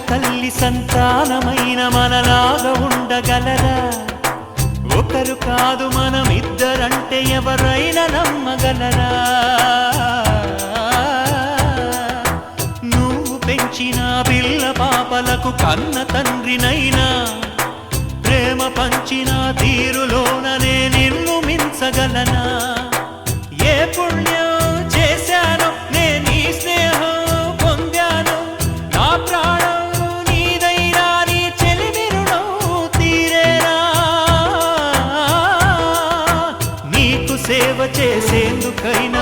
తల్లి సంతానమైన మనలాగా ఉండగలరా? ఒకరు కాదు మనమిద్దరంటే ఎవరైనా నమ్మగలరా? నువ్వు పెంచిన పిల్ల పాపలకు కన్న తండ్రినైనా ప్రేమ పంచిన తీరులోననే నిన్ను మించగలనా? ఏ పుణ్యం చేశానో నేను ఈ స్నేహం పొందాను, నా ప్రాణం నీదైనా నీ చెలిమి రుణం తీరేనా? నీకు సేవ చేసేందుకైనా